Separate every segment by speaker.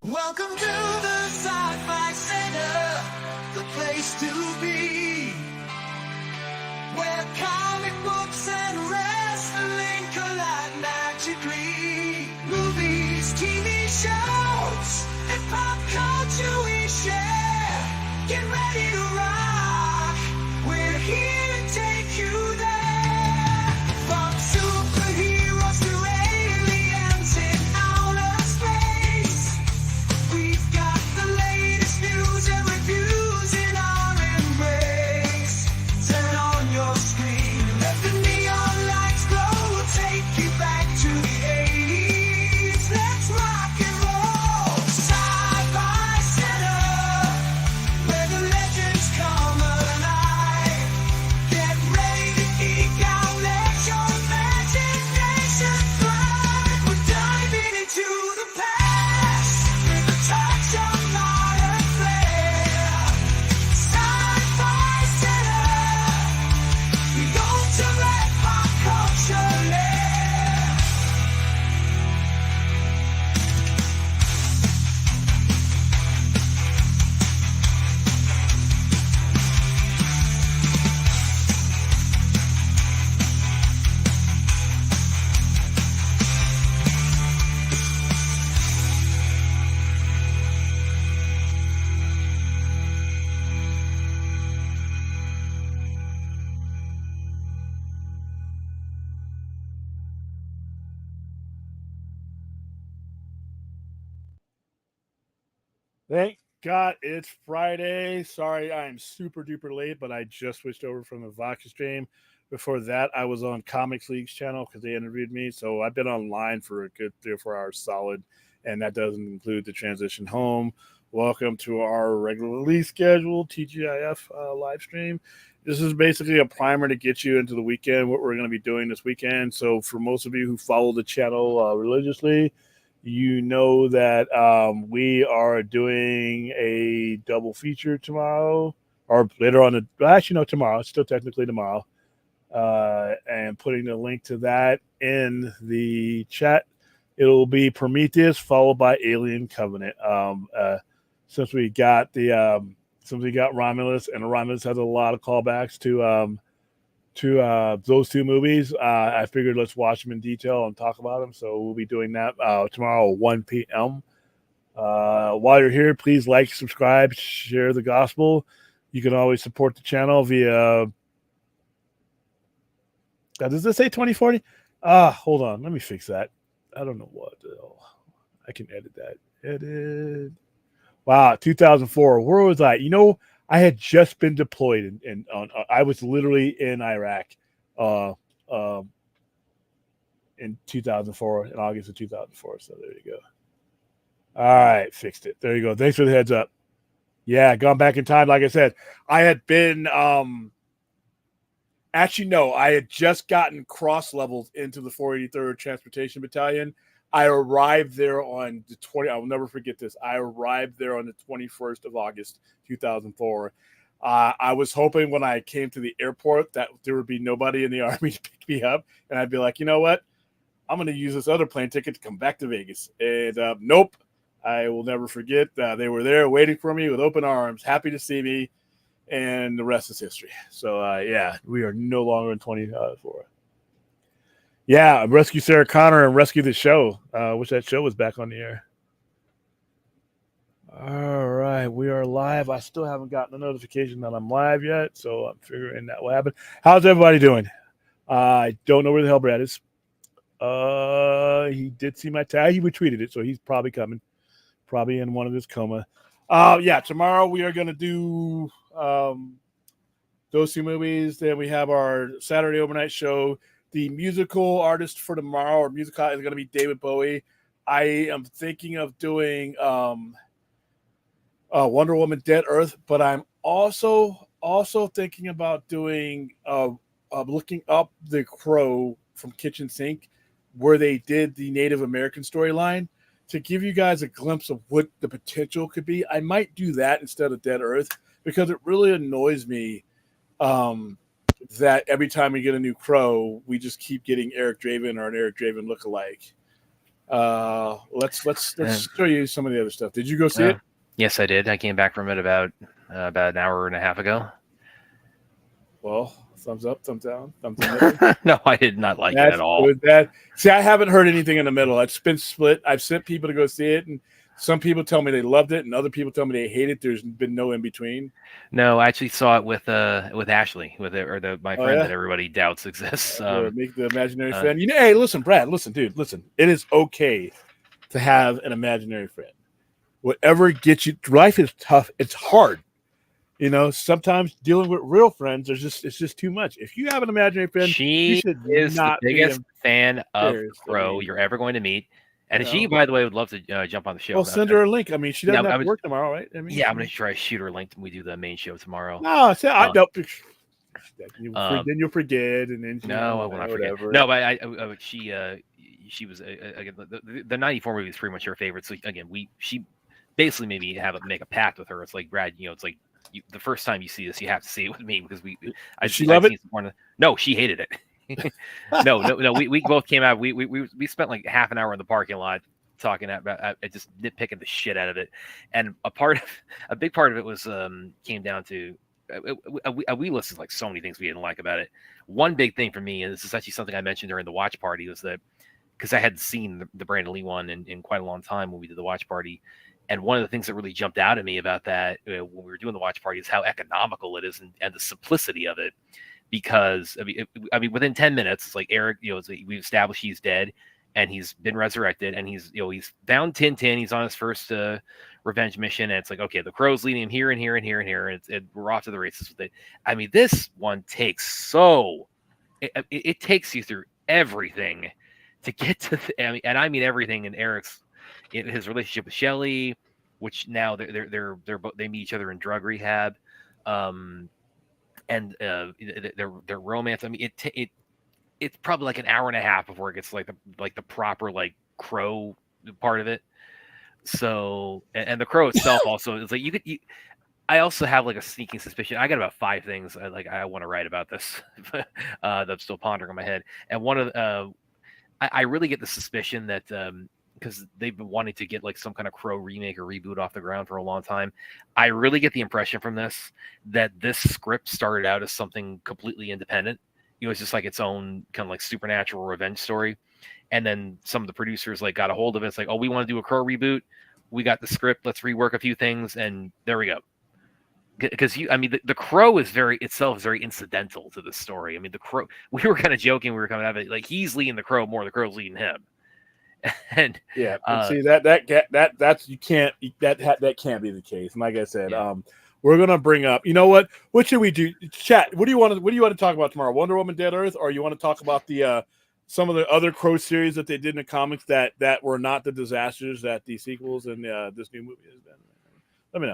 Speaker 1: Welcome to the Sci-Fi Center, the place to be, where comic books and wrestling collide magically. Movies, TV shows, and pop culture we share. Get ready to rock, we're here to take you there. From superheroes to aliens in outer space, we've got the latest news and reviews in our embrace. Turn on your screen, let the neon lights glow. We'll take you back to the 80s. Let's rock and roll. Sci-Fi Center, where the legends come alive. Get ready to geek out, let your imagination fly. We're diving into the past with a touch of modern flair. Sci-Fi Center, we go to let pop culture lair.
Speaker 2: Thank God it's Friday. Sorry I'm super duper late, but I just switched over from the Vodka stream. Before that, I was on Comics League's channel because they interviewed me. So I've been online for a good 3 or 4 hours solid, and that doesn't include the transition home. Welcome to our regular release schedule, TGIF live stream. This is basically a primer to get you into the weekend, what we're going to be doing this weekend. So for most of you who follow the channel religiously, you know that we are doing a double feature tomorrow, or later on. Actually, no, tomorrow. It's still technically tomorrow. And putting the link to that in the chat. It'll be Prometheus followed by Alien Covenant. Since we got Romulus, and Romulus has a lot of callbacks to those two movies, I figured let's watch them in detail and talk about them. So we'll be doing that tomorrow at 1 p.m. While you're here, please like, subscribe, share the gospel. You can always support the channel via. Does this say 2040? Hold on. Let me fix that. I don't know what. I can edit that. Edit. Wow, 2004. Where was I? I had just been deployed, and I was literally in Iraq in 2004, in August of 2004. So there you go. All right, fixed it. There you go. Thanks for the heads up. Yeah, gone back in time. Like I said, I had been actually, no, I had just gotten cross levels into the 483rd Transportation Battalion. I arrived there on the 20. I will never forget this. I arrived there on the 21st of August, 2004. I was hoping when I came to the airport that there would be nobody in the Army to pick me up, and I'd be like, you know what? I'm going to use this other plane ticket to come back to Vegas. And nope, I will never forget. They were there waiting for me with open arms, happy to see me, and the rest is history. So, yeah, we are no longer in 24. Yeah, rescue Sarah Connor and rescue the show. Wish that show was back on the air. All right, we are live. I still haven't gotten a notification that I'm live yet, so I'm figuring that will happen. How's everybody doing? I don't know where the hell Brad is. He did see my tag. He retweeted it, so he's probably coming. Probably in one of his coma. Yeah, tomorrow we are going to do those two movies. Then we have our Saturday overnight show. The musical artist for tomorrow, or musical, is going to be David Bowie. I am thinking of doing Wonder Woman Dead Earth, but I'm also thinking about doing looking up The Crow from Kitchen Sink, where they did the Native American storyline, to give you guys a glimpse of what the potential could be. I might do that instead of Dead Earth, because it really annoys me that every time we get a new Crow, we just keep getting Eric Draven or an Eric Draven lookalike. Let's show you some of the other stuff. Did you go see it?
Speaker 3: Yes, I did. I came back from it about an hour and a half ago.
Speaker 2: Well, thumbs up, thumbs down, thumbs in the middle.
Speaker 3: No, I did not like it at all.
Speaker 2: See, I haven't heard anything in the middle. It's been split. I've sent people to go see it, and some people tell me they loved it, and other people tell me they hate it. There's been no in between.
Speaker 3: No, I actually saw it with Ashley, my friend that everybody doubts exists.
Speaker 2: Make the imaginary friend. Hey, listen, Brad, dude. It is okay to have an imaginary friend. Whatever gets you. Life is tough. It's hard. Sometimes dealing with real friends, it's just too much. If you have an imaginary friend,
Speaker 3: she is the biggest fan of Crow you're ever going to meet. And she, by the way, would love to jump on the show.
Speaker 2: Well, send her a link. I mean, she doesn't have to work tomorrow, right?
Speaker 3: I'm going to try to shoot her a link when we do the main show tomorrow.
Speaker 2: No, I don't. Then you'll forget, and then
Speaker 3: I will not forget. No, but she was again the '94 movie is pretty much her favorite. So again, she basically made me make a pact with her. It's like, Brad, it's like the first time you see this, you have to see it with me because
Speaker 2: she love it.
Speaker 3: No, she hated it. No. We both came out. We spent like half an hour in the parking lot talking about just nitpicking the shit out of it, and a big part of it was came down to we listed like so many things we didn't like about it. One big thing for me, and this is actually something I mentioned during the watch party, was that because I hadn't seen the Brandon Lee one in quite a long time when we did the watch party. And one of the things that really jumped out at me about that when we were doing the watch party is how economical it is and the simplicity of it. Because I mean, within 10 minutes, it's like Eric, we've established he's dead and he's been resurrected and he's found Tintin. He's on his first revenge mission. And it's like, okay, the Crow's leading him here and here and here and here. And we're off to the races with it. I mean, this one takes it takes you through everything to get to, I mean everything in Eric's, his relationship with Shelley, which now they meet each other in drug rehab, and their romance. I mean, it's probably like an hour and a half before it gets like the proper like Crow part of it. So and the Crow itself also is like I also have like a sneaking suspicion. I got about 5 things I want to write about this that I'm still pondering in my head. And one of I really get the suspicion that because they've been wanting to get like some kind of Crow remake or reboot off the ground for a long time. I really get the impression from this that this script started out as something completely independent. It was just like its own kind of like supernatural revenge story. And then some of the producers like got a hold of it. It's like, oh, we want to do a Crow reboot. We got the script. Let's rework a few things. And there we go. Because the Crow is very incidental to the story. I mean, the Crow, we were kind of joking. We were coming out of it like he's leading the Crow more. The Crow's leading him. And
Speaker 2: yeah, see that can't be the case. And like I said, we're gonna bring up. You know what? What should we do? Chat. What do you want to talk about tomorrow? Wonder Woman, Dead Earth, or you want to talk about the some of the other Crow series that they did in the comics that were not the disasters that the sequels and this new movie has been? Let me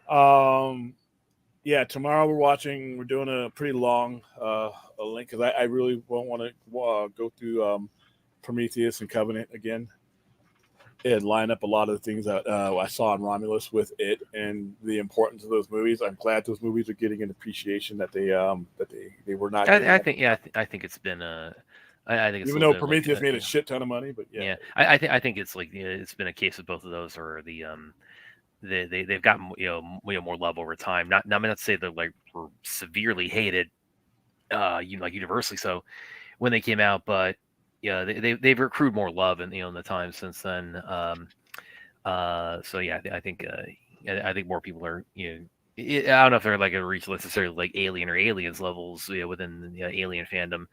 Speaker 2: know. Yeah, tomorrow we're doing a pretty long a link because I really won't want to go through Prometheus and Covenant again and line up a lot of the things that I saw on Romulus with it and the importance of those movies. I'm glad those movies are getting an appreciation that they were not.
Speaker 3: I think it's been I think it's
Speaker 2: even though Prometheus made a shit ton of money, but
Speaker 3: I think it's like it's been a case of both of those, or they've gotten more love over time. I'm not to say they're like were severely hated, like universally so when they came out, but yeah, they've accrued more love in the time since then. So yeah, I think more people are I don't know if they're like a reach necessarily like Alien or Aliens levels within the Alien fandom.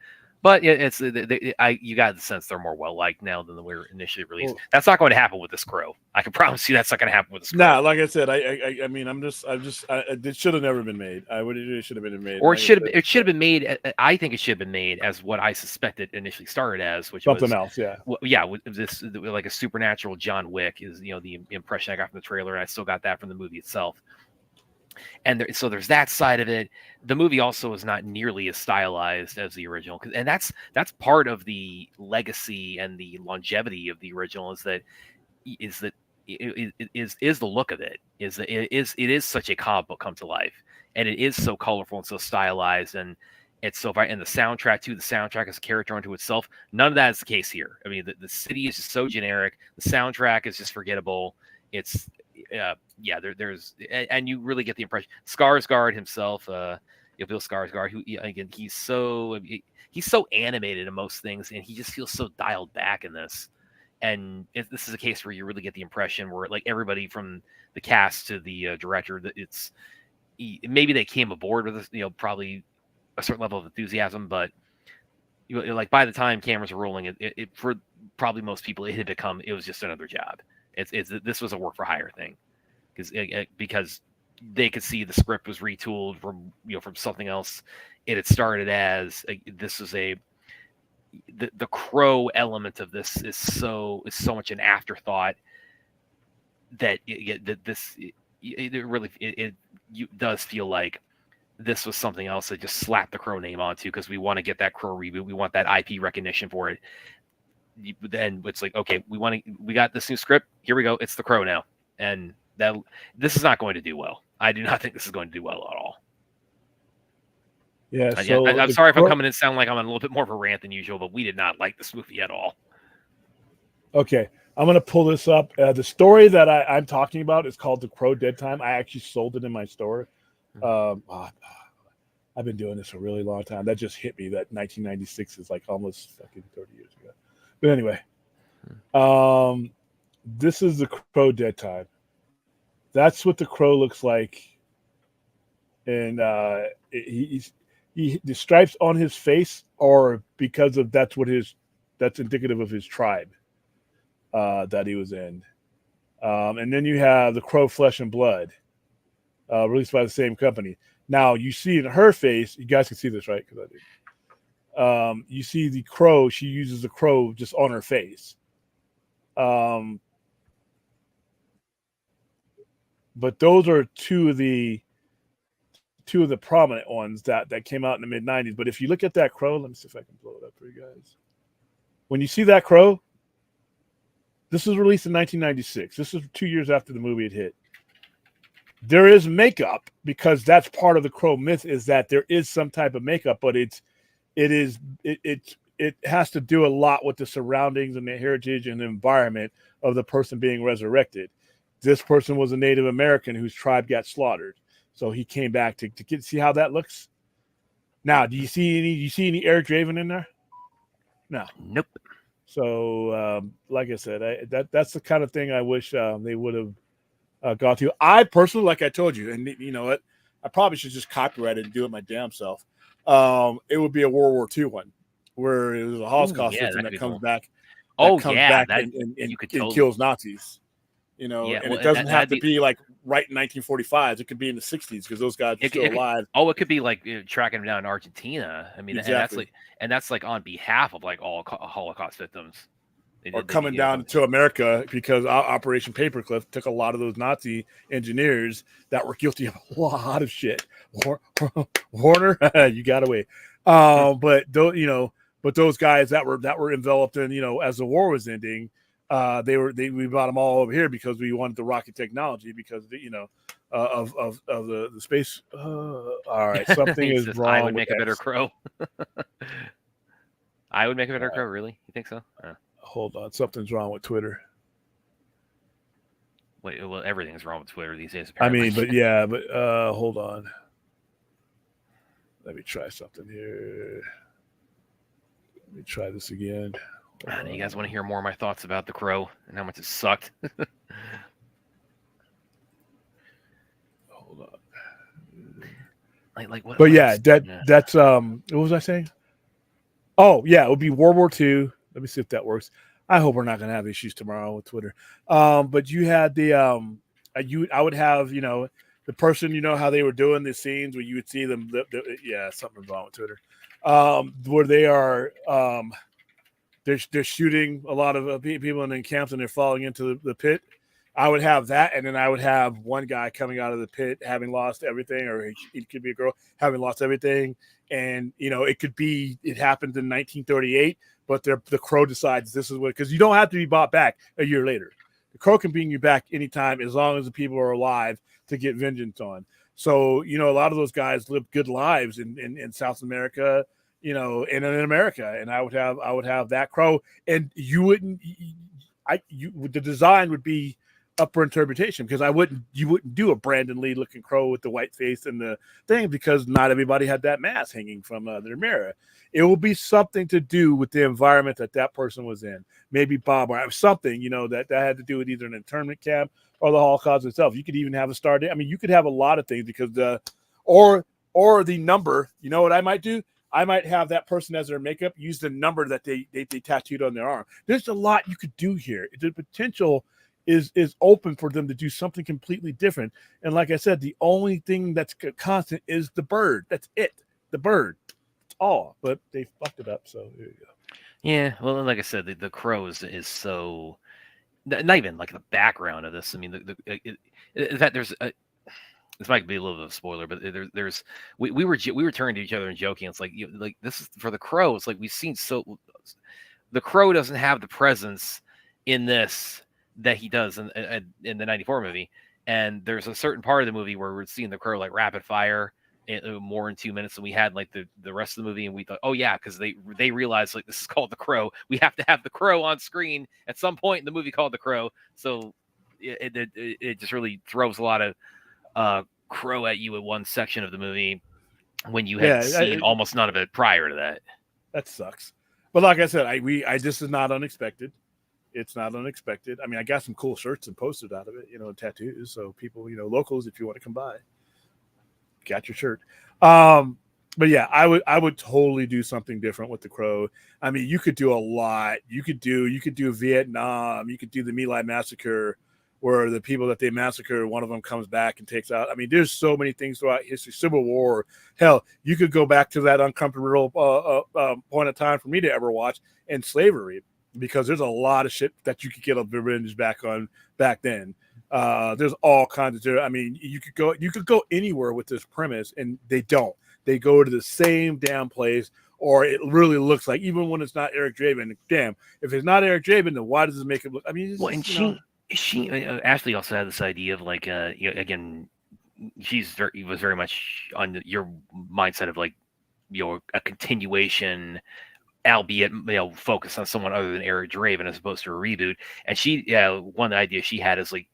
Speaker 3: But it's you got the sense they're more well liked now than they were initially released. Well, that's not going to happen with this Crow. I can promise you that's not going to happen with this Crow.
Speaker 2: Nah, like I said, I mean, it should have never been made. It should have been made,
Speaker 3: or it should have been made. I think it should have been made as what I suspect it initially started as, which
Speaker 2: something
Speaker 3: was,
Speaker 2: else. Yeah,
Speaker 3: with this like a supernatural John Wick is the impression I got from the trailer, and I still got that from the movie itself. And so there's that side of it. The movie also is not nearly as stylized as the original, and that's part of the legacy and the longevity of the original is that is the look of it. Is that it is such a comic book come to life, and it is so colorful and so stylized, and It's so far, and the soundtrack too. The soundtrack is a character unto itself. None of that is the case here. I mean, the city is just so generic. The soundtrack is just forgettable. It's there's and you really get the impression Skarsgård himself, Bill Skarsgård, who again he's so animated in most things, and he just feels so dialed back in this. And this is a case where you really get the impression where like everybody from the cast to the director, that maybe they came aboard with this, probably a certain level of enthusiasm, but like by the time cameras were rolling, it for probably most people it was just another job. This was a work for hire thing because they could see the script was retooled from something else. It had started as this was the crow element of this is so much an afterthought that it really does feel like this was something else that just slapped the Crow name onto because we want to get that Crow reboot. We want that IP recognition for it. Then it's like, okay, we got this new script. Here we go. It's the Crow now. And this is not going to do well. I do not think this is going to do well at all.
Speaker 2: Yeah. So
Speaker 3: I'm sorry if I'm coming in sound like I'm on a little bit more of a rant than usual, but we did not like this movie at all.
Speaker 2: Okay. I'm going to pull this up. The story that I'm talking about is called The Crow Dead Time. I actually sold it in my store. I've been doing this a really long time. That just hit me that 1996 is like almost fucking 30 years ago. But anyway, this is The Crow Dead Time. That's what the Crow looks like. And the stripes on his face are because of that's indicative of his tribe that he was in. And then you have The Crow Flesh and Blood, released by the same company. Now you see in her face, you guys can see this, right? Because I do. You see the crow. She uses the crow just on her face. But those are two of the prominent ones that came out in the mid '90s. But if you look at that crow, let me see if I can blow it up for you guys. When you see that crow, this was released in 1996. This is 2 years after the movie had hit. There is makeup because that's part of the Crow myth is that there is some type of makeup, but it has to do a lot with the surroundings and the heritage and the environment of the person being resurrected. This person was a Native American whose tribe got slaughtered. So he came back to see how that looks. Now, do you see any Eric Draven in there? No.
Speaker 3: Nope.
Speaker 2: So, like I said, that's the kind of thing I wish they would have gone to. I personally, like I told you, and you know what, I probably should just copyright it and do it my damn self. It would be a World War II one where it was a Holocaust system that comes back. And kills Nazis. And it doesn't have to be like right in 1945s. It could be in the 60s because those guys are still alive.
Speaker 3: It could be like tracking them down in Argentina. I mean,
Speaker 2: exactly.
Speaker 3: and that's like on behalf of like all Holocaust victims.
Speaker 2: Or coming down to America because Operation Paperclip took a lot of those Nazi engineers that were guilty of a lot of shit. Warner, you got away. But those guys that were enveloped in, as the war was ending, we brought them all over here because we wanted the rocket technology because of the space. All right, something is wrong.
Speaker 3: I would make a better Crow. I would make a better Crow. Really? You think so?
Speaker 2: Hold on, something's wrong with Twitter.
Speaker 3: Wait, well, everything's wrong with Twitter these days. Apparently.
Speaker 2: I mean, hold on. Let me try something here. Let me try this again.
Speaker 3: You guys want to hear more of my thoughts about the Crow and how much it sucked?
Speaker 2: Hold on.
Speaker 3: Like what?
Speaker 2: But that's what was I saying? Oh yeah, it would be World War II. Let me see if that works. I hope we're not going to have issues tomorrow with Twitter. But you had I would have, the person, how they were doing the scenes where you would see them. Something's wrong with Twitter. Where they are, they're shooting a lot of people in camps and they're falling into the pit. I would have that. And then I would have one guy coming out of the pit, having lost everything, or it could be a girl having lost everything. And, it could be, it happened in 1938. But the Crow decides this is what, because you don't have to be brought back a year later. The Crow can bring you back anytime as long as the people are alive to get vengeance on. So, you know, a lot of those guys live good lives in South America, you know, and in America. And I would have that crow, and you wouldn't, the design would be up for interpretation, because you wouldn't do a Brandon Lee looking crow with the white face and the thing, because not everybody had that mask hanging from their mirror. It will be something to do with the environment that person was in. Maybe Bob or something, you know, that had to do with either an internment camp or the Holocaust itself. You could even have a star date. I mean, you could have a lot of things, because or the number. You know what I might do? I might have that person as their makeup use the number that they tattooed on their arm. There's a lot you could do here. The potential is open for them to do something completely different. And like I said, the only thing that's constant is the bird. That's it. The bird. That's all. But they fucked it up. So here you go.
Speaker 3: Yeah, well, like I said, the crow is so not even like the background of this. I mean, in fact, there's a, this might be a little bit of a spoiler, but there's we were turning to each other and joking. It's like like this is for the crow. It's like we've seen the crow doesn't have the presence in this that he does in the '94 movie. And there's a certain part of the movie where we're seeing the crow like rapid fire more in 2 minutes than we had like the rest of the movie, and we thought, oh yeah, because they realized like this is called The Crow. We have to have the crow on screen at some point in the movie called The Crow. So it just really throws a lot of crow at you in one section of the movie when you had seen almost none of it prior to that.
Speaker 2: That sucks. But like I said, I this is not unexpected. It's not unexpected. I mean, I got some cool shirts and posters out of it, you know, tattoos. So people, you know, locals, if you want to come by, got your shirt. But yeah, I would totally do something different with the crow. I mean, you could do a lot. You could do Vietnam. You could do the My Lai massacre, where the people that they massacre, one of them comes back and takes out. I mean, there's so many things throughout history. Civil War. Hell, you could go back to that uncomfortable point of time for me to ever watch, and slavery, because there's a lot of shit that you could get a revenge back on back then. There's all kinds of. I mean, you could go anywhere with this premise, and they don't. They go to the same damn place, or it really looks like, even when it's not Eric Draven. Damn, if it's not Eric Draven, then why does it make it look? I mean,
Speaker 3: well, and she Ashley also had this idea of like you know, again, was very much on your mindset of like, you know, a continuation, albeit, you know, focused on someone other than Eric Draven as opposed to a reboot. And one idea she had is like,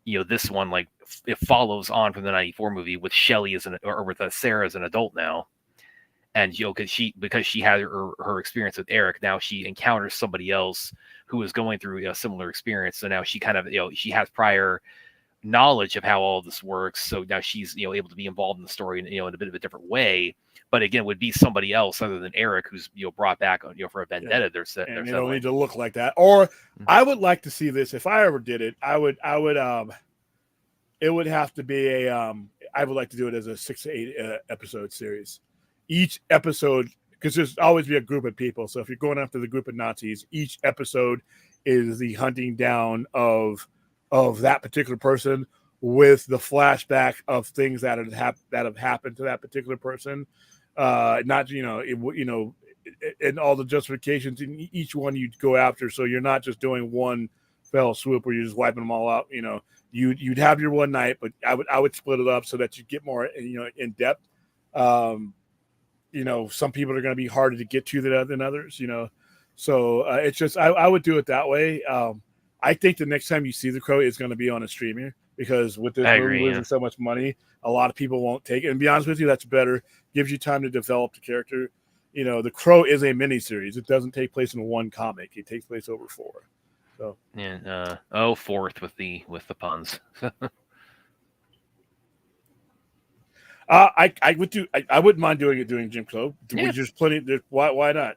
Speaker 3: you know, this one, like, it follows on from the '94 movie with Shelley or with Sarah as an adult now. And, you know, because she had her experience with Eric, now she encounters somebody else who is going through a similar experience. So now she kind of, you know, she has prior knowledge of how all this works. So now she's, you know, able to be involved in the story, you know, in a bit of a different way. But again, it would be somebody else other than Eric who's, you know, brought back, you know, for a vendetta.
Speaker 2: Yeah. And they don't need to look like that. Or I would like to see this. If I ever did it, it would have to be I would like to do it as a 6 to 8 episode series. Each episode, because there's always be a group of people. So if you're going after the group of Nazis, each episode is the hunting down of that particular person, with the flashback of things that have happened to that particular person. Not, you know, and all the justifications in each one you'd go after. So you're not just doing one fell swoop where you're just wiping them all out. You know, you'd have your one night, but I would split it up so that you get more, you know, in depth. You know, some people are going to be harder to get to than others, you know. So it's just, I would do it that way. I think the next time you see The Crow is going to be on a streamer, because with this movie losing so much money, a lot of people won't take it. And to be honest with you, that's better. Gives you time to develop the character. You know, The Crow is a miniseries. It doesn't take place in one comic. It takes place over 4. So
Speaker 3: yeah, fourth with the puns.
Speaker 2: I would do. I wouldn't mind doing Jim Crow. Yeah. There's plenty. Why not?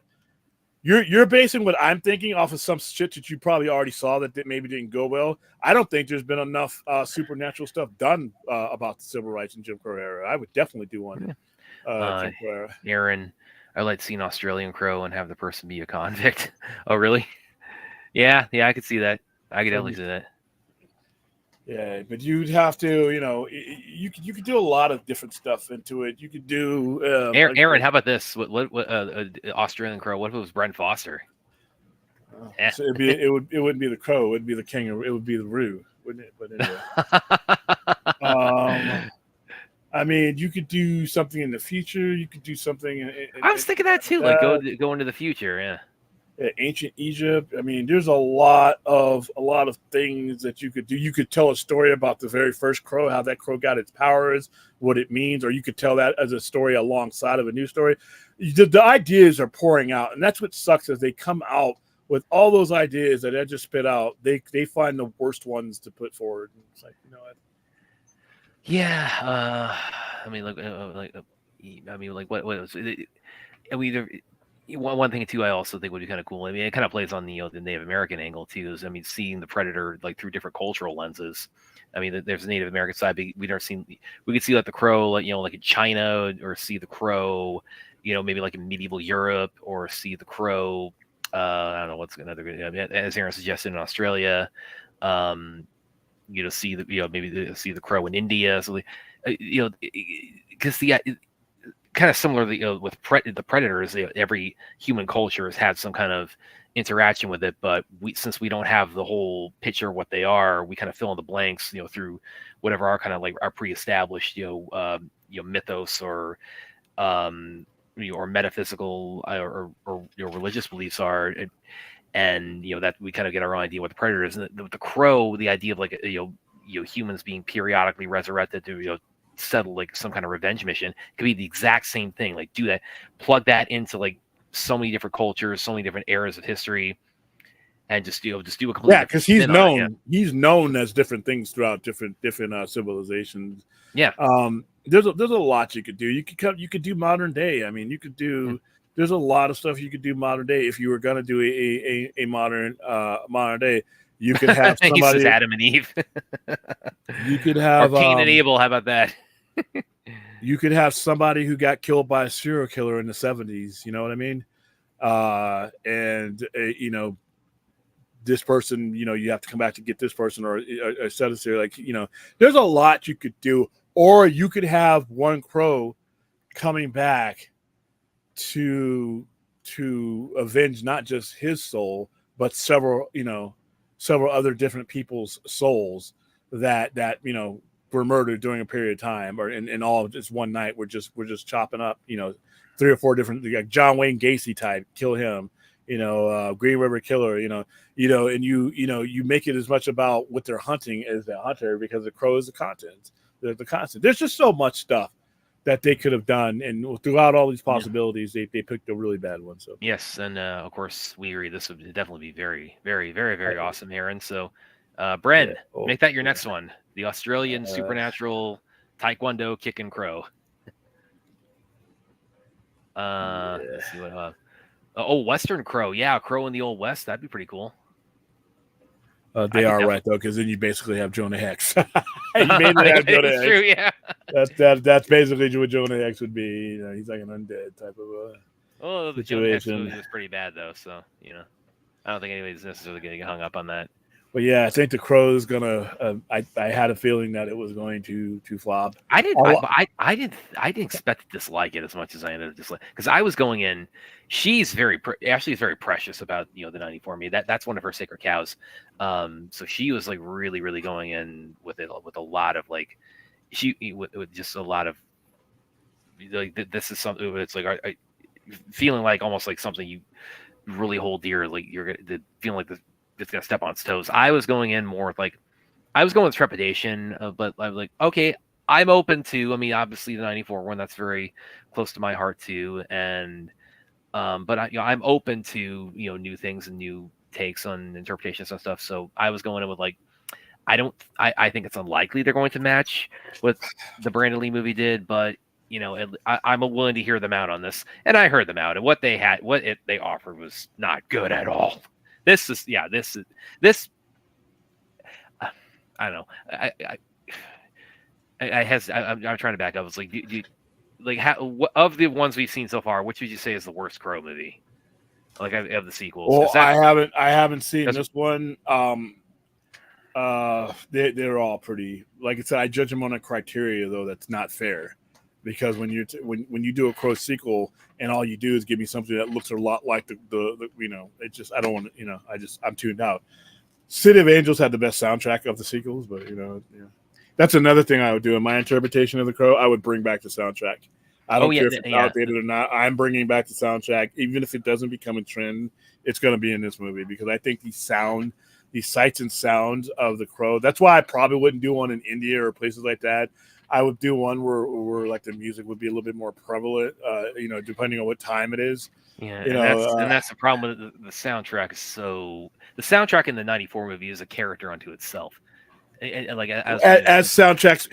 Speaker 2: You're basing what I'm thinking off of some shit that you probably already saw that maybe didn't go well. I don't think there's been enough supernatural stuff done about the civil rights in Jim Crow era. I would definitely do one. Jim Crow era.
Speaker 3: Aaron, I like seeing Australian Crow and have the person be a convict. Oh, really? Yeah, I could see that. I could definitely see that.
Speaker 2: Yeah, but you'd have to, you know, you could do a lot of different stuff into it. You could do.
Speaker 3: Aaron, how about this? What Australian Crow? What if it was Brent Foster?
Speaker 2: So it wouldn't be the Crow. It would be the kangaroo. It would be the Roo, wouldn't it? But anyway, I mean, you could do something in the future. You could do something.
Speaker 3: I was thinking that too. Like go into the future. Yeah.
Speaker 2: Ancient Egypt. I mean, there's a lot of things that you could do. You could tell a story about the very first crow, how that crow got its powers, what it means, or you could tell that as a story alongside of a new story. The ideas are pouring out, and that's what sucks as they come out with all those ideas that I just spit out. They find the worst ones to put forward. And it's like, you know what?
Speaker 3: Yeah. I mean, what was it? I mean, one thing too, I also think would be kind of cool. I mean, it kind of plays on the Native American angle too. Is, I mean, seeing the predator like through different cultural lenses. I mean, there's a Native American side, but we could see like the crow, like like in China, or see the crow, maybe like in medieval Europe, or see the crow. I don't know what's another good, as Aaron suggested, in Australia. See maybe see the crow in India. So, because kind of similarly with the predators, every human culture has had some kind of interaction with it, but since we don't have the whole picture of what they are, we kind of fill in the blanks, through whatever our kind of like our pre-established mythos or or metaphysical or religious beliefs are, and that we kind of get our own idea what the predator is. And the crow, the idea of like humans being periodically resurrected to settle like some kind of revenge mission, could be the exact same thing. Like do that, plug that into like so many different cultures, so many different eras of history, and just do a complete
Speaker 2: because he's known as different things throughout different civilizations.
Speaker 3: Yeah.
Speaker 2: There's a lot you could do. You could do modern day. I mean, you could do. There's a lot of stuff you could do modern day if you were going to do a modern day. You could have somebody.
Speaker 3: He says Adam and Eve.
Speaker 2: You could have
Speaker 3: or Cain and Abel. How about that?
Speaker 2: You could have somebody who got killed by a serial killer in the 70s. You know what I mean? This person. You have to come back to get this person, or a set of serial. Like there's a lot you could do, or you could have one crow coming back to avenge not just his soul, but several other different people's souls that were murdered during a period of time, or in all of just one night. We're just chopping up 3 or 4 different, like John Wayne Gacy type, kill him, Green River Killer, and you make it as much about what they're hunting as the hunter, because the crow is the content. There's just so much stuff that they could have done, and throughout all these possibilities, they picked a really bad one. So
Speaker 3: yes, and of course we agree this would definitely be very, very, very, very awesome, Aaron. So, Bren, make that your next one: the Australian supernatural Taekwondo kicking crow. Let's see what. Western crow, yeah, crow in the Old West. That'd be pretty cool.
Speaker 2: They are right though, because then you basically have Jonah Hex. You basically have Jonah Hex. True, yeah. That's basically what Jonah Hex would be. He's like an undead type of
Speaker 3: the Jonah Hex movie was pretty bad though, so I don't think anybody's necessarily going to get hung up on that.
Speaker 2: But yeah, I think the crow is gonna. I had a feeling that it was going to flop.
Speaker 3: I didn't expect to dislike it as much as I ended up disliking, because I was going in. She's Ashley's very precious about the 94 me. That's one of her sacred cows. So she was like really, really going in with it with a lot of like with just a lot of like this is something. It's like feeling like almost like something you really hold dear. Like you're feeling like it's gonna step on its toes. I was going in more with I was going with trepidation, but I'm like, okay, I'm open to. I mean, obviously the 94 one, that's very close to my heart too, and but I'm open to new things and new takes on interpretations and stuff. So I was going in with I think it's unlikely they're going to match what the Brandon Lee movie did, but I'm willing to hear them out on this, and I heard them out, and what they offered was not good at all. I don't know. I'm trying to back up. I was like, of the ones we've seen so far, which would you say is the worst Crow movie? Like of the sequels?
Speaker 2: Well, I haven't seen this one. They're all pretty. Like I said, I judge them on a criteria though that's not fair, because when you do a Crow sequel and all you do is give me something that looks a lot like the it just, I don't want to, I'm tuned out. City of Angels had the best soundtrack of the sequels, but That's another thing I would do in my interpretation of The Crow. I would bring back the soundtrack. I don't care if it's outdated or not. I'm bringing back the soundtrack, even if it doesn't become a trend. It's going to be in this movie because I think the sights and sounds of The Crow. That's why I probably wouldn't do one in India or places like that. I would do one where like the music would be a little bit more prevalent, depending on what time it is.
Speaker 3: Yeah,
Speaker 2: You
Speaker 3: and
Speaker 2: know,
Speaker 3: that's the problem with the soundtrack. The soundtrack in the '94 movie is a character unto itself. And like
Speaker 2: as soundtracks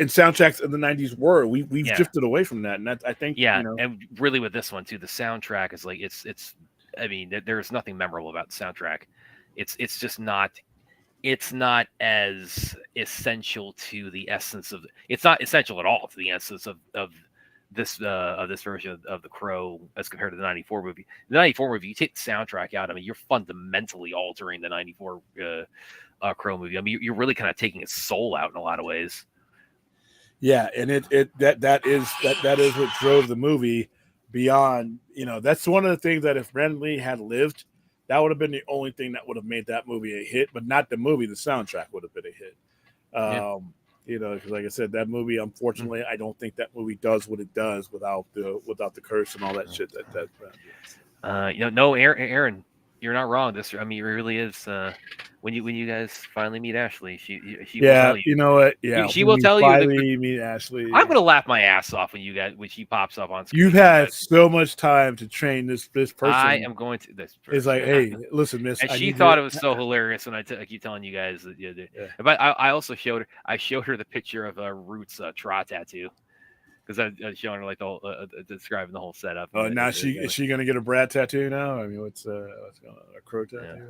Speaker 2: in the '90s were, we've
Speaker 3: Yeah.
Speaker 2: drifted away from that, and that I think
Speaker 3: and really with this one too, the soundtrack is like it's. I mean, there's nothing memorable about the soundtrack. It's just not. It's not as essential to the essence of. It's not essential at all to the essence of this version of The Crow as compared to the '94 movie. The '94 movie, you take the soundtrack out, I mean, you're fundamentally altering the '94 Crow movie. I mean, you're really kind of taking its soul out in a lot of ways.
Speaker 2: Yeah, and that is what drove the movie beyond. That's one of the things that if Brandon Lee had lived, that would have been the only thing that would have made that movie a hit, but not the movie. The soundtrack would have been a hit. Because like I said, that movie, unfortunately, I don't think that movie does what it does without the curse and all that shit.
Speaker 3: No, Aaron, you're not wrong. I mean, it really is. When you guys finally meet Ashley, she will tell you.
Speaker 2: You know what? Yeah,
Speaker 3: she will tell you.
Speaker 2: Finally meet Ashley.
Speaker 3: I'm gonna laugh my ass off when she pops up on screen.
Speaker 2: You've had so much time to train this person.
Speaker 3: I am going to this.
Speaker 2: It's like, hey, listen, miss.
Speaker 3: And she thought it was so hilarious when I keep telling you guys that. Yeah. But I also showed her the picture of Ruth's Tra tattoo. Because I was showing her like the whole, describing the whole setup.
Speaker 2: Oh, now is she gonna get a Brad tattoo now? I mean, what's going on? A Crow tattoo? Yeah.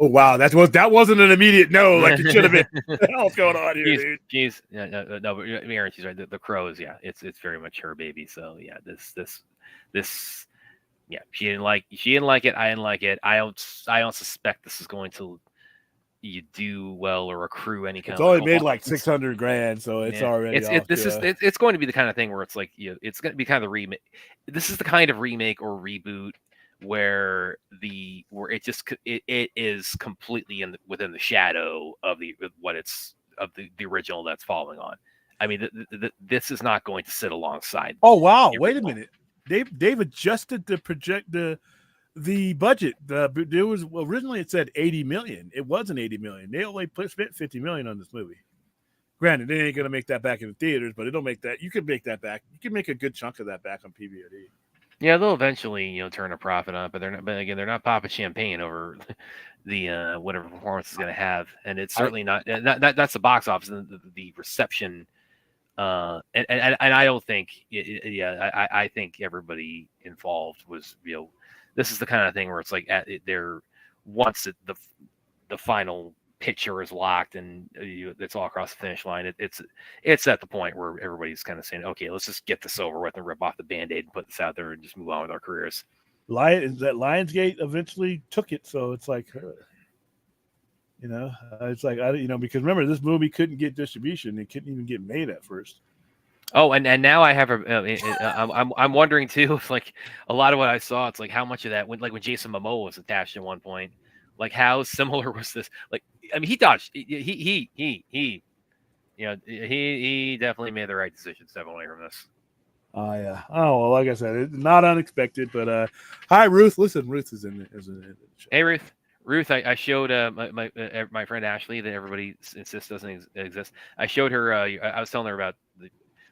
Speaker 2: Oh wow, that wasn't an immediate no, like it should have been. What the hell's going on here, dude?
Speaker 3: No, but Aaron, she's right. The Crows, yeah, it's very much her baby. So yeah, this, yeah, she didn't like it. I didn't like it. I don't suspect this is going to do well or accrue any kind.
Speaker 2: It's only made like $600,000, so it's already.
Speaker 3: It's going to be the kind of thing where it's like it's going to be kind of the remake. This is the kind of remake or reboot where it is completely within the shadow of the original that's following on. I mean, this is not going to sit alongside.
Speaker 2: Oh wow! Wait a minute, they've adjusted the budget. There was originally it said $80 million. It wasn't $80 million. They only spent $50 million on this movie. Granted, they ain't gonna make that back in the theaters, but it'll make that. You can make that back. You can make a good chunk of that back on PVOD.
Speaker 3: Yeah, they'll eventually, turn a profit up, but they're not popping champagne over the whatever performance is going to have, and it's certainly not. That's the box office and the reception, and I don't think, I think everybody involved was, this is the kind of thing where it's like once the final picture is locked and it's all across the finish line. It's at the point where everybody's kind of saying, okay, let's just get this over with and rip off the Band-Aid and put this out there and just move on with our careers.
Speaker 2: Lionsgate eventually took it, so it's like, it's like because remember this movie couldn't get distribution; it couldn't even get made at first.
Speaker 3: Oh, and now I have I'm wondering too if like a lot of what I saw, it's like how much of that when Jason Momoa was attached at one point. Like how similar was this? Like, I mean, he dodged. He definitely made the right decision stepping away from this.
Speaker 2: Oh yeah. Oh well, like I said, it's not unexpected. But hi, Ruth. Listen, Ruth is in the show.
Speaker 3: Hey, Ruth. Ruth, I showed my friend Ashley that everybody insists doesn't exist. I showed her. I was telling her about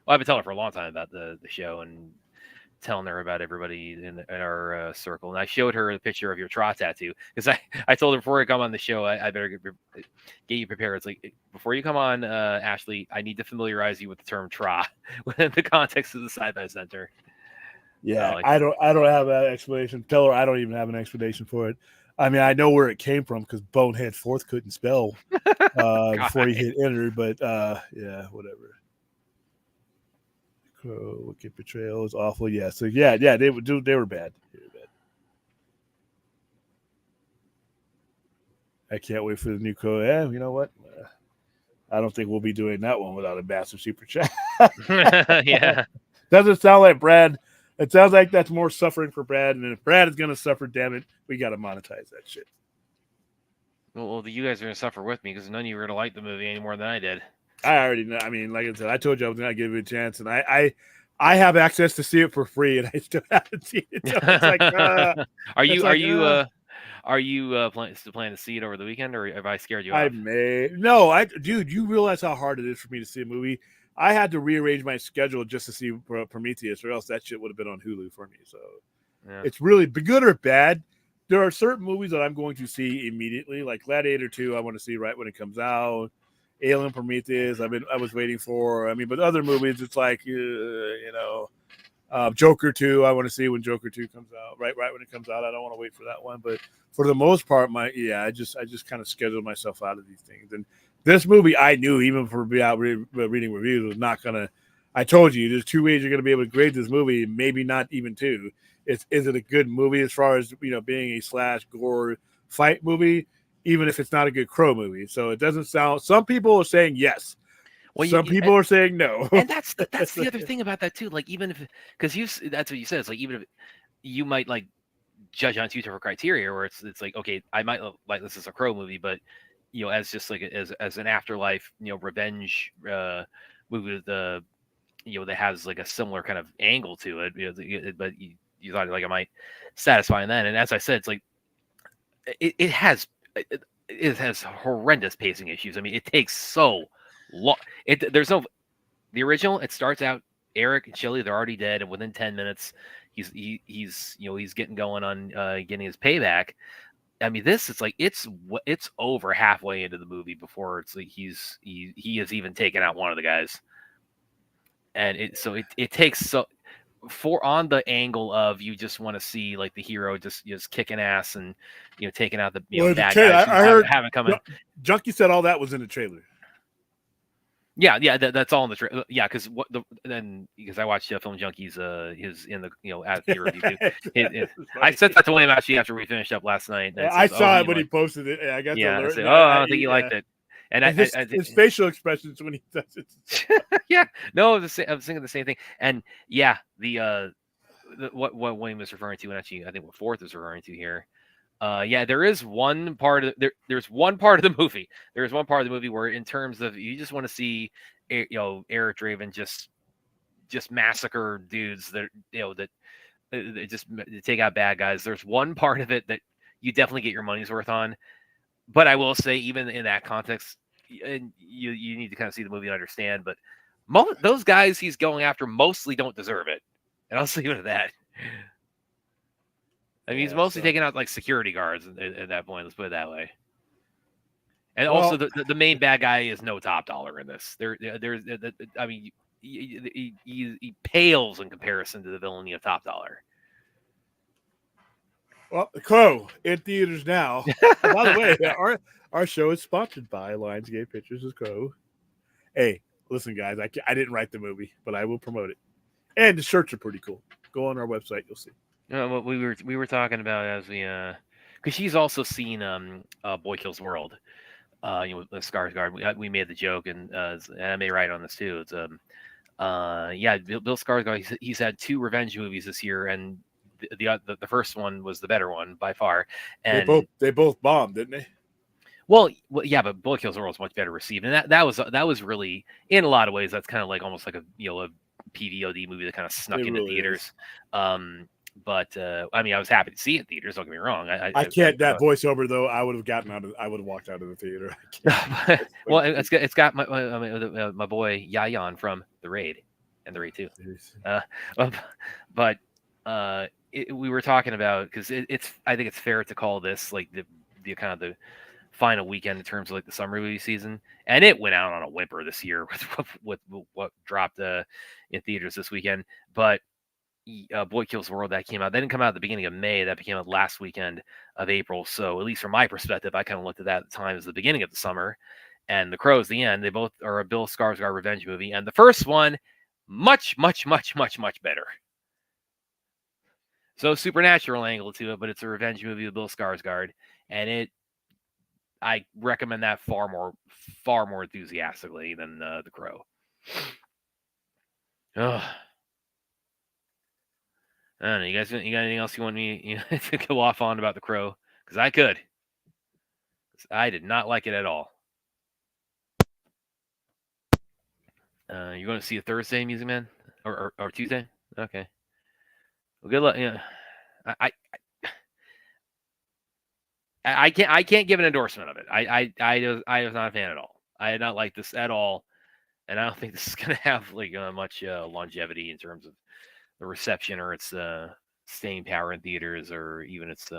Speaker 3: I've been telling her for a long time about the show and telling her about everybody in our circle, and I showed her the picture of your Tra tattoo because I told her before I come on the show I better get you prepared. It's like before you come on, Ashley, I need to familiarize you with the term Tra within the context of the Sci-Fi Center.
Speaker 2: Yeah, I don't have an explanation. Tell her I don't even have an explanation for it. I mean, I know where it came from because Bonehead Fourth couldn't spell before he hit enter, but yeah, whatever. Wicked Betrayal is awful. Yeah, so yeah, they were bad. They were bad. I can't wait for the new Crow. Yeah, you know what? I don't think we'll be doing that one without a massive super chat.
Speaker 3: Yeah,
Speaker 2: doesn't sound like Brad. It sounds like that's more suffering for Brad, and if Brad is going to suffer, damn it, we got to monetize that shit.
Speaker 3: Well, you guys are going to suffer with me because none of you are going to like the movie any more than I did.
Speaker 2: I already know. I mean, like I said, I told you I was gonna give it a chance, and I have access to see it for free, and I still haven't seen it. So it's like,
Speaker 3: Are you
Speaker 2: it's
Speaker 3: are
Speaker 2: like,
Speaker 3: you still planning to see it over the weekend, or have I scared you
Speaker 2: I
Speaker 3: off?
Speaker 2: may no, dude. You realize how hard it is for me to see a movie? I had to rearrange my schedule just to see Prometheus, or else that shit would have been on Hulu for me. So
Speaker 3: Yeah.
Speaker 2: it's really good or bad. There are certain movies that I'm going to see immediately, like Gladiator 2. I want to see right when it comes out. Alien Prometheus. I was waiting for. I mean, but other movies, it's like Joker 2. I want to see when Joker 2 comes out. Right when it comes out. I don't want to wait for that one. But for the most part, I just kind of scheduled myself out of these things. And this movie, I knew even for reading reviews was not gonna. I told you, there's two ways you're gonna be able to grade this movie. Maybe not even two. Is it a good movie as far as being a slash gore fight movie? Even if it's not a good Crow movie, so it doesn't sound. Some people are saying yes.
Speaker 3: Well,
Speaker 2: Some people are saying no.
Speaker 3: and that's the other thing about that too. Like even if that's what you said. It's like even if you might like judge on two different criteria, where it's like okay, I might like this is a Crow movie, but as just like as an afterlife revenge movie with the that has like a similar kind of angle to it. But you thought like it might satisfy in that. And as I said, it's like it has horrendous pacing issues. I mean, it takes so long. There's no the original. It starts out Eric and Chili, they're already dead, and within 10 minutes, he's getting going on getting his payback. I mean, this is like it's over halfway into the movie before it's like he has even taken out one of the guys, and it takes so for on the angle of you just want to see like the hero just kicking ass and taking out the bad guys who
Speaker 2: I heard
Speaker 3: haven't come in.
Speaker 2: Junkie said all that was in the trailer.
Speaker 3: Yeah, that's all in the trailer. Yeah, because because I watched Film Junkies, his in the at the review too. I sent that to William actually after we finished up last night. And
Speaker 2: I saw it when he posted it. I got the alert.
Speaker 3: Said, I don't think he liked it. And
Speaker 2: his facial expressions when he does it.
Speaker 3: Yeah, no, I was thinking the same thing. And yeah, what William was referring to, and actually I think what Fourth is referring to here. There is one part of there's one part of the movie. There's one part of the movie where, in terms of you just want to see, Eric Draven just massacre dudes that that just take out bad guys. There's one part of it that you definitely get your money's worth on. But I will say, even in that context, and you need to kind of see the movie and understand. But those guys he's going after mostly don't deserve it, and I'll leave it at that. I mean, he's mostly taking out like security guards at that point. Let's put it that way. And also, the main bad guy is no top dollar in this. I mean, he pales in comparison to the villainy of Top Dollar.
Speaker 2: Well, Crow in theaters now. By the way, our show is sponsored by Lionsgate Pictures of Crow. Hey, listen, guys, I didn't write the movie, but I will promote it. And the shirts are pretty cool. Go on our website, you'll see.
Speaker 3: What we were talking about as we because she's also seen Boy Kills World, with Skarsgård. We made the joke, and I may write on this too. It's Bill Skarsgård. He's had 2 revenge movies this year, and the first one was the better one by far. And
Speaker 2: they both bombed, didn't they?
Speaker 3: Well, yeah, but Boy Kills World was much better received, and that was really, in a lot of ways, that's kind of like almost like a PVOD movie that kind of snuck into theaters. But I mean, I was happy to see it in theaters. Don't get me wrong.
Speaker 2: I can't. That voiceover though, I would have walked out of the theater.
Speaker 3: Well, it's got my boy Yayan from The Raid and The Raid 2. But we were talking about, because I think it's fair to call this like the kind of the final weekend in terms of like the summer movie season, and it went out on a whimper this year with what dropped in theaters this weekend. But Boy Kills World, that came out. That didn't come out at the beginning of May. That came out last weekend of April. So at least from my perspective, I kind of looked at that at the time as the beginning of the summer, and The Crow is the end. They both are a Bill Skarsgård revenge movie, and the first one much better. So supernatural angle to it, but it's a revenge movie with Bill Skarsgård, and I recommend that far more enthusiastically than The Crow. Ugh. I don't know. You guys, you got anything else you want me to go off on about The Crow? Because I could. I did not like it at all. You're going to see a Thursday, Music Man, or Tuesday? Okay. Well, good luck. Yeah, I I can't give an endorsement of it. I was not a fan at all. I did not like this at all, and I don't think this is going to have like much longevity in terms of the reception or its staying power in theaters, or even its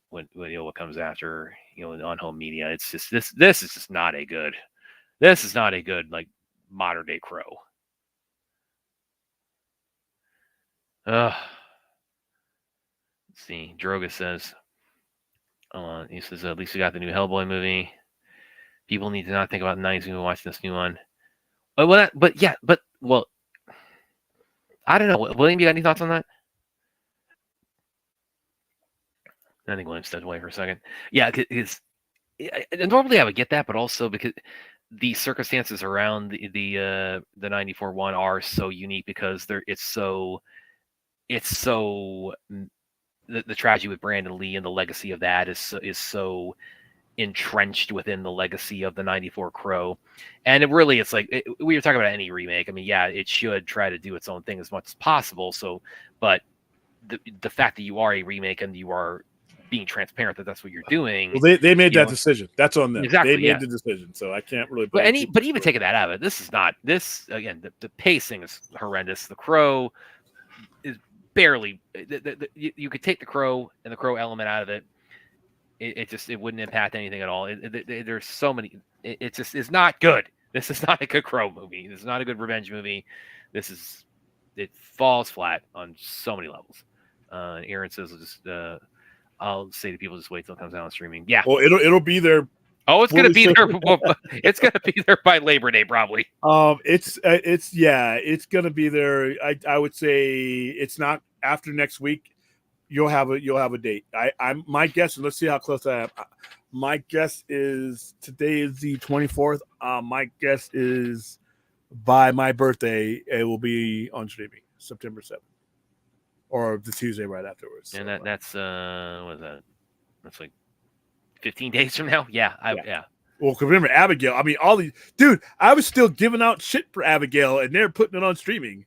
Speaker 3: when what comes after on home media. It's just this is just not a good. This is not a good like modern day Crow. Let's see. Droga says, he says, at least we got the new Hellboy movie. People need to not think about the 90s when we watch this new one. Well, I don't know. William, you got any thoughts on that? I think William stepped away for a second. Yeah, because normally I would get that, but also because the circumstances around the 94 one are so unique because it's so the tragedy with Brandon Lee and the legacy of that is so entrenched within the legacy of the 94 Crow. And it's like we were talking about any remake. I mean, yeah, it should try to do its own thing as much as possible. So, but the fact that you are a remake and you are being transparent that that's what you're doing.
Speaker 2: Well, they made that decision. That's on them.
Speaker 3: Exactly,
Speaker 2: they made the decision. So I can't really.
Speaker 3: But even taking that out of it, this is not this again. The pacing is horrendous. The Crow is barely. You could take the Crow and the Crow element out of it. It wouldn't impact anything at all. There's so many. It just is not good. This is not a good Crow movie. This is not a good revenge movie. It falls flat on so many levels. Aaron says, I'll say to people, just wait till it comes out on streaming. Yeah.
Speaker 2: Well, it'll be there.
Speaker 3: Oh, it's gonna be there. It's gonna be there by Labor Day, probably.
Speaker 2: It's gonna be there. I would say it's not after next week. You'll have a date. I'm my guess, and let's see how close I am. My guess is today is the 24th. My guess is by my birthday it will be on streaming, September 7th, or the Tuesday right afterwards.
Speaker 3: And that's what is that? That's like 15 days from now. Yeah.
Speaker 2: Well, because remember Abigail. I mean, I was still giving out shit for Abigail, and they're putting it on streaming.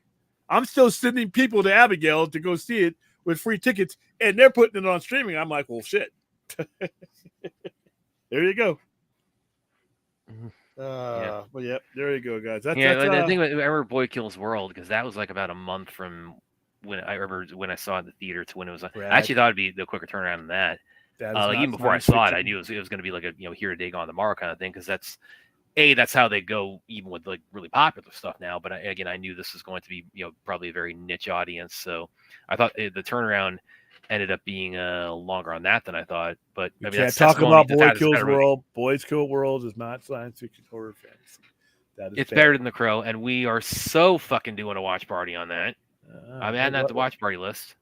Speaker 2: I'm still sending people to Abigail to go see it with free tickets, and they're putting it on streaming. I'm like, well, shit. There you go.
Speaker 3: Yeah.
Speaker 2: But yeah, there you go, guys.
Speaker 3: The thing I remember Boy Kills World, because that was like about a month from when I saw it in the theater to when it was. I actually thought it'd be the quicker turnaround than that. Even before I saw it, I knew it was going to be like a here today, gone tomorrow kind of thing, because that's how they go even with like really popular stuff now. But I knew this was going to be probably a very niche audience, so I thought the turnaround ended up being longer on that than I thought. But
Speaker 2: I mean, talk about Boy Kills World. Boys Kill World is not science fiction horror fantasy.
Speaker 3: It's better than The Crow, and we are so fucking doing a watch party on that. I'm adding that to the watch party list.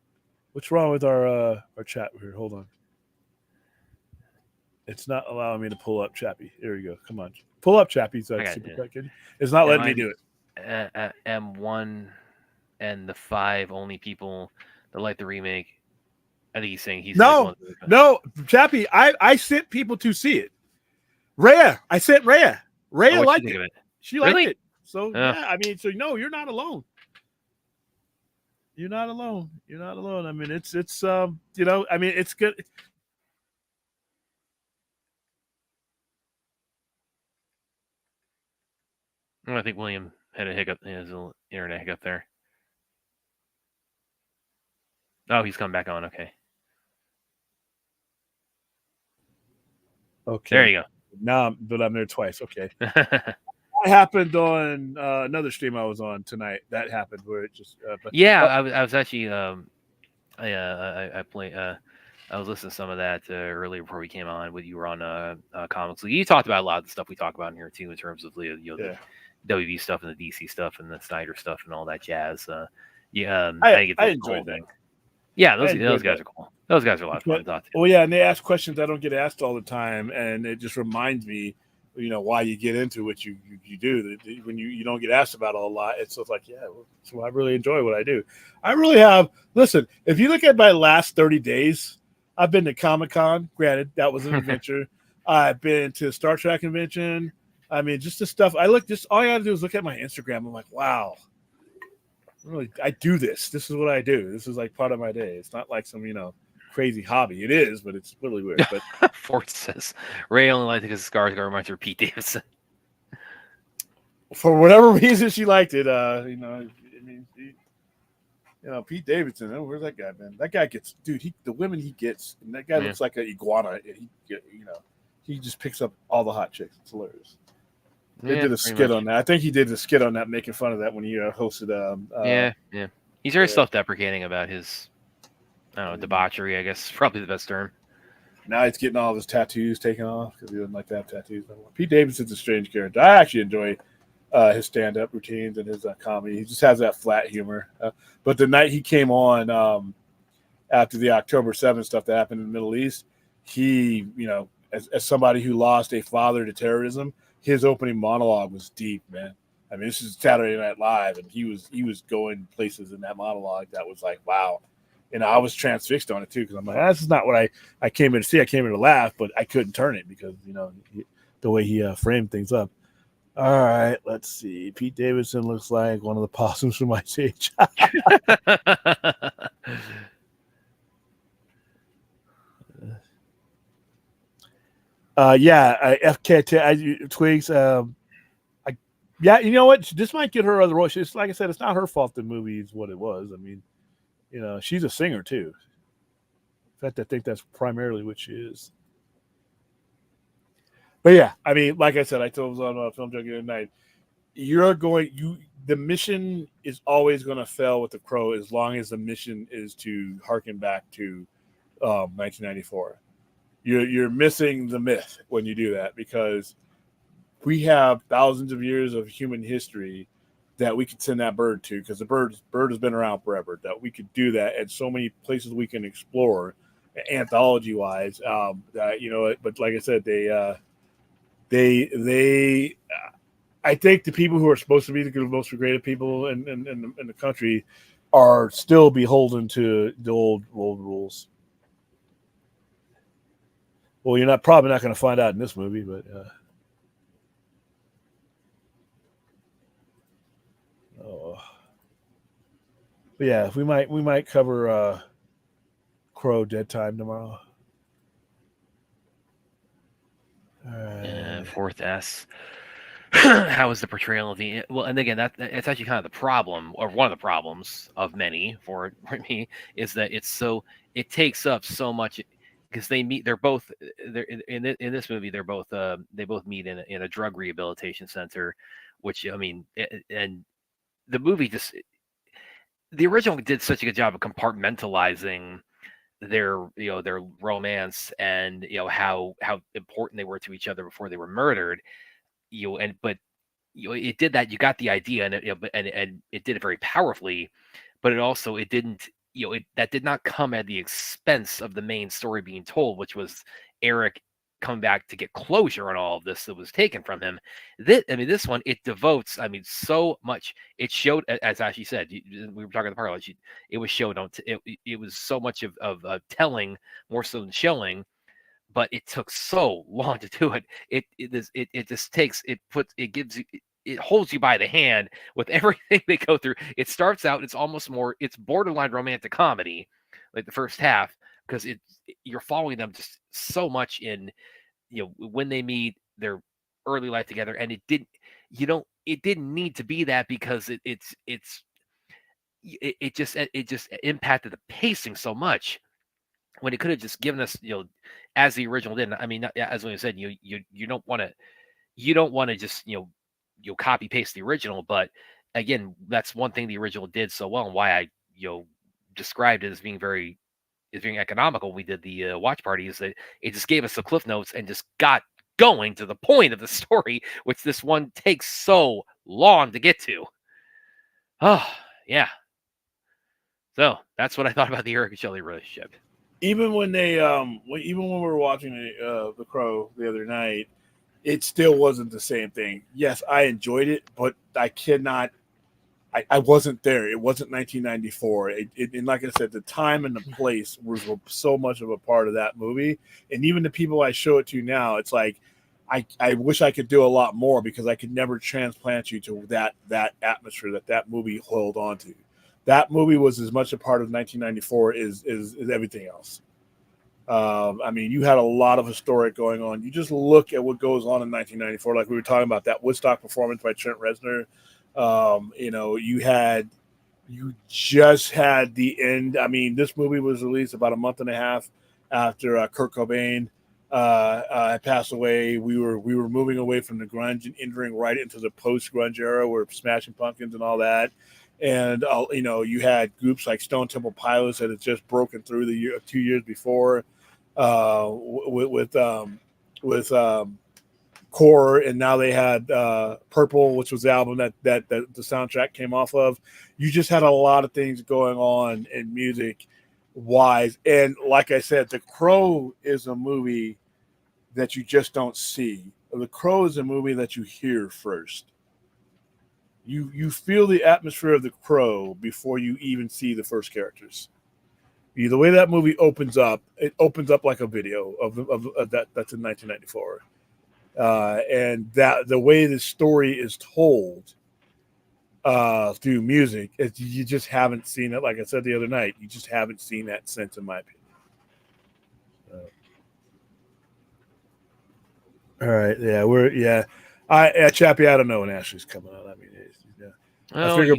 Speaker 2: What's wrong with our chat here? Hold on. It's not allowing me to pull up Chappie. Here we go. Come on. Pull up Chappie. So it's not letting me do it.
Speaker 3: M1 and the 5 only people that like the remake. I think he's saying
Speaker 2: no, Chappie. I sent people to see it. Rhea. I sent Rhea. Rhea liked it. She liked it. So yeah, I mean, so no, you're not alone. You're not alone. You're not alone. I mean, it's I mean, it's good.
Speaker 3: I think William had a hiccup. He has a little internet hiccup there. Oh, he's come back on. Okay. There you go.
Speaker 2: Now, but I'm there twice. Okay. That happened on another stream I was on tonight. That happened where it just.
Speaker 3: I was actually. I play. I was listening to some of that earlier before we came on. When you were on Comics League, you talked about a lot of the stuff we talk about in here too, in terms of the WB stuff and the DC stuff and the Snyder stuff and all that jazz. I think it's a cool thing. Yeah, those guys are cool. Those guys are a lot of fun to talk to.
Speaker 2: Well, yeah, and they ask questions I don't get asked all the time, and it just reminds me, why you get into what you do. When you don't get asked about it a lot, it's like, so I really enjoy what I do. I really have. Listen, if you look at my last 30 days, I've been to Comic-Con. Granted, that was an adventure. I've been to Star Trek convention. I mean, just the stuff I look. Just all I got to do is look at my Instagram. I'm like, wow, really, I do this. This is what I do. This is like part of my day. It's not like some crazy hobby. It is, but it's really weird. But
Speaker 3: Ford says Ray only liked it because Skarsgård reminds her of Pete Davidson.
Speaker 2: for whatever reason, she liked it. I mean, Pete Davidson. Where's that guy, man? That guy gets, dude. The women he gets, and that guy looks like an iguana. And he just picks up all the hot chicks. It's hilarious. They did a skit on that. I think he did a skit on that, making fun of that when he hosted.
Speaker 3: Yeah. He's very self-deprecating about his, I don't know, debauchery. I guess is probably the best term.
Speaker 2: Now he's getting all of his tattoos taken off because he doesn't like to have tattoos anymore. Pete Davidson's a strange character. I actually enjoy his stand-up routines and his comedy. He just has that flat humor. But the night he came on after the October 7th stuff that happened in the Middle East, he, as somebody who lost a father to terrorism, his opening monologue was deep, man. I mean, this is Saturday Night Live, and he was going places in that monologue that was like, wow. And I was transfixed on it too because I'm like, this is not what I came in to see. I came in to laugh, but I couldn't turn it because the way he framed things up. All right, let's see. Pete Davidson looks like one of the possums from Ice Age. FK Twigs. Yeah, you know what? This might get her other role. It's like I said, it's not her fault the movie is what it was. I mean, she's a singer too. In fact, I think that's primarily what she is. But yeah, I mean, like I said, I told on Film Junkie tonight, the mission is always going to fail with The Crow as long as the mission is to harken back to 1994. You're missing the myth when you do that because we have thousands of years of human history that we could send that bird to because the bird has been around forever. That we could do that, and so many places we can explore, anthology wise. But like I said, they I think the people who are supposed to be the most creative people in the country are still beholden to the old rules. Well, you're probably not going to find out in this movie, but but yeah, we might cover Crow Dead Time tomorrow.
Speaker 3: Fourth S. How is the portrayal of the and again it's actually kind of the problem, or one of the problems of many for me, is that it takes up so much because they're in this movie they both meet in a drug rehabilitation center, which I mean, and the movie the original did such a good job of compartmentalizing their romance and how important they were to each other before they were murdered. But it did that. You got the idea, and it did it very powerfully. But it didn't. That did not come at the expense of the main story being told, which was Eric coming back to get closure on all of this that was taken from him. This one, it devotes, so much. It showed, as Ashley said, we were talking about the parallel. It was showed on. It was so much of telling more so than showing. But it took so long to do it. It holds you by the hand with everything they go through. It starts out, it's borderline romantic comedy, like the first half, because you're following them just so much in, when they meet, their early life together, and it didn't need to be that because it just impacted the pacing so much. When it could have just given us, as the original did. I mean, as we said, you don't want to just copy paste the original. But again, that's one thing the original did so well, and why I described it as being very economical. We did the watch party, is that it just gave us the cliff notes and just got going to the point of the story, which this one takes so long to get to. Oh yeah. So that's what I thought about the Eric and Shelley relationship.
Speaker 2: Even when they even when we were watching The Crow the other night, it still wasn't the same thing. Yes, I enjoyed it, but I wasn't there. It wasn't 1994. And like I said, the time and the place was so much of a part of that movie. And even the people I show it to now, it's like I wish I could do a lot more because I could never transplant you to that atmosphere that movie held on to. That movie was as much a part of 1994 as everything else. I mean, you had a lot of historic going on. You just look at what goes on in 1994, like we were talking about that Woodstock performance by Trent Reznor. You just had the end. I mean, this movie was released about a month and a half after Kurt Cobain had passed away. We were moving away from the grunge and entering right into the post-grunge era where Smashing Pumpkins and all that. And you had groups like Stone Temple Pilots that had just broken through 2 years before with Core, and now they had Purple, which was the album that the soundtrack came off of. You just had a lot of things going on in music wise, and like I said, The Crow is a movie that you just don't see. The Crow is a movie that you hear first. You feel the atmosphere of The Crow before you even see the first characters. The way that movie opens up, it opens up like a video of that. That's in 1994, and that the way the story is told through music, you just haven't seen it. Like I said the other night, you just haven't seen that since, in my opinion. All right, Chappie, I don't know when Ashley's coming out. I mean, I figure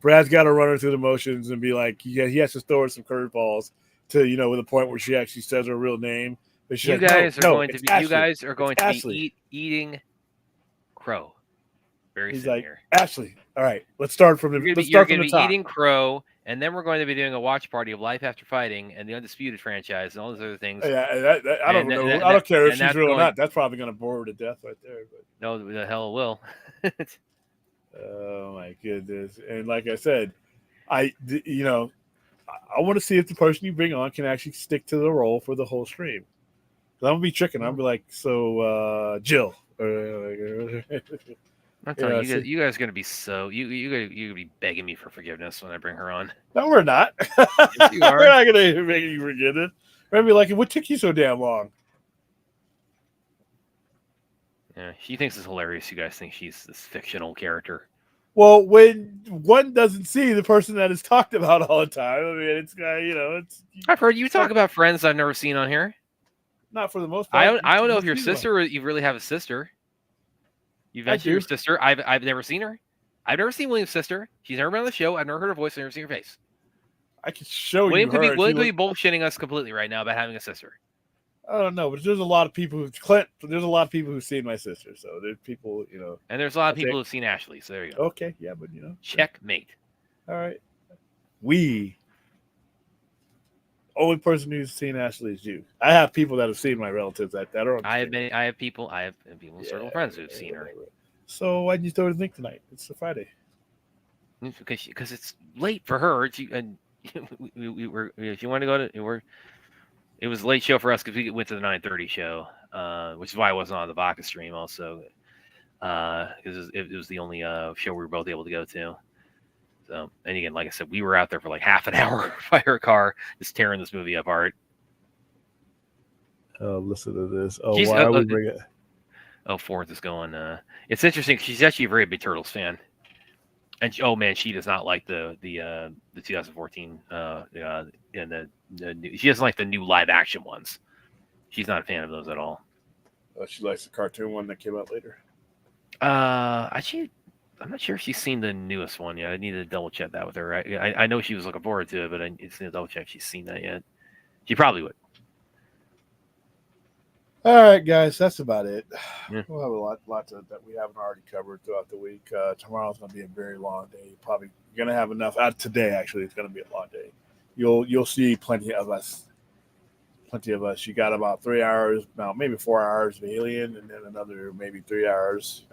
Speaker 2: Brad's got to run her through the motions and be like, he has to throw her some curveballs to, with a point where she actually says her real name. But she's
Speaker 3: you guys are going to be eating crow.
Speaker 2: He's like, here. Ashley, all right, let's start from the top. You're going to be
Speaker 3: eating crow, and then we're going to be doing a watch party of Life After Fighting and the Undisputed franchise and all those other things.
Speaker 2: Yeah, I don't know. I don't care if she's real or not. That's probably going to bore her to death right there. But.
Speaker 3: No, the hell it will.
Speaker 2: Oh my goodness! And like I said, I want to see if the person you bring on can actually stick to the role for the whole stream. I'm gonna be tricking. I'll be like, so Jill.
Speaker 3: I'm telling you guys are gonna be so you're gonna be begging me for forgiveness when I bring her on.
Speaker 2: No, we're not. Yes, you are. We're not gonna make you forget it. We're gonna be like, what took you so damn long?
Speaker 3: Yeah, she thinks it's hilarious. You guys think she's this fictional character.
Speaker 2: Well, when one doesn't see the person that is talked about all the time, I mean, it's
Speaker 3: I've heard you talk about friends I've never seen on here.
Speaker 2: Not for the most part.
Speaker 3: I don't know if your sister, or you really have a sister. You've mentioned your sister. I've never seen her. I've never seen William's sister. She's never been on the show. I've never heard her voice. I've never seen her face.
Speaker 2: I can show
Speaker 3: William
Speaker 2: you her.
Speaker 3: William could be bullshitting us completely right now about having a sister.
Speaker 2: I don't know, but there's a lot of people who've seen my sister. So there's people,
Speaker 3: And there's a lot of people who've seen Ashley. So there you go.
Speaker 2: Okay, yeah, but
Speaker 3: checkmate.
Speaker 2: All right. Only person who's seen Ashley is you. I have people that have seen my relatives that are on.
Speaker 3: I have people circle friends who've seen her.
Speaker 2: So why didn't you throw the link tonight? It's a Friday.
Speaker 3: Because it's late for her. And we were. If you want to go to, it was a late show for us because we went to the 9:30 show, which is why I wasn't on the Vodka stream also, because it was the only show we were both able to go to. So, and again, like I said, we were out there for like half an hour by her car, just tearing this movie apart.
Speaker 2: Oh, listen to this. Oh, why would we bring it?
Speaker 3: Oh, Fourth is going. It's interesting. She's actually a very big Turtles fan, and she does not like the 2014 and she doesn't like the new live action ones. She's not a fan of those at all.
Speaker 2: Oh, she likes the cartoon one that came out later.
Speaker 3: Actually, I'm not sure if she's seen the newest one yet. I need to double check that with her. I know she was looking forward to it, but I need to double check if she's seen that yet. She probably would.
Speaker 2: All right, guys, that's about it.
Speaker 3: Yeah.
Speaker 2: We'll have a lot that we haven't already covered throughout the week. Tomorrow's going to be a very long day. Probably going to have enough. Today, actually, it's going to be a long day. You'll see plenty of us. You got about 3 hours, now maybe 4 hours of Alien, and then another maybe 3 hours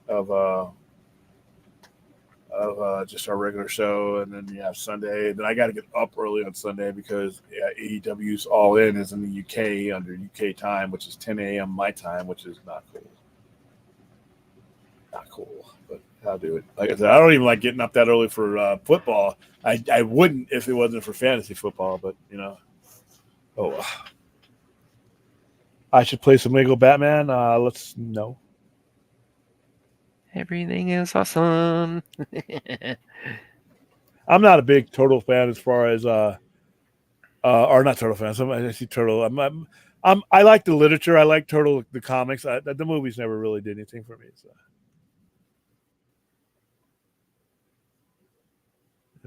Speaker 2: of just our regular show, and then you have Sunday. Then I got to get up early on Sunday because AEW's All In is in the UK under UK time, which is 10 a.m. my time, which is not cool. Not cool, but I'll do it. Like I said, I don't even like getting up that early for football. I wouldn't if it wasn't for fantasy football, but oh. I should play some Lego Batman. Let's no.
Speaker 3: Everything is awesome.
Speaker 2: I'm not a big Turtle fan as far as or not Turtle fans. I see Turtle. I like the literature. I like Turtle the comics. The movies never really did anything for me. So.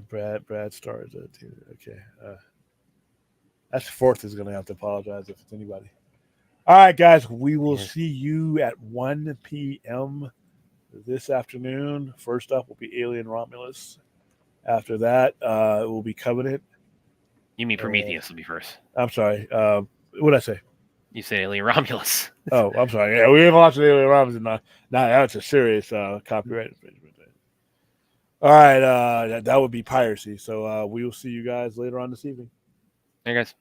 Speaker 2: Brad stars it. Okay. That's fourth is going to have to apologize if it's anybody. All right, guys. We will see you at 1 p.m. this afternoon. First up will be Alien Romulus. After that, it will be Covenant.
Speaker 3: You mean Prometheus will be first?
Speaker 2: I'm sorry. What did I say?
Speaker 3: You said Alien Romulus.
Speaker 2: Oh, I'm sorry. Yeah, we ain't watching Alien Romulus. Now that's a serious copyright infringement. All right, that would be piracy. So we will see you guys later on this evening.
Speaker 3: Hey, guys.